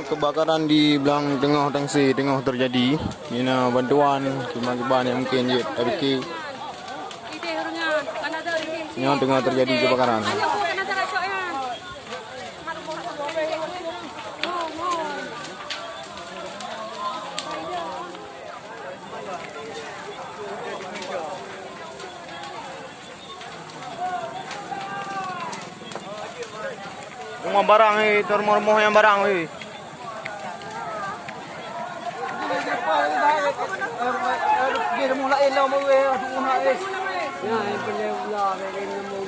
Kebakaran di belakang tengah tangsi tengah terjadi. Ini bantuan kiban yang mungkin RK. Ini tengah terjadi kebakaran. Mga barang termormoh yang barang mulai lah mau aduh nak ya ini boleh pula kayak ni mau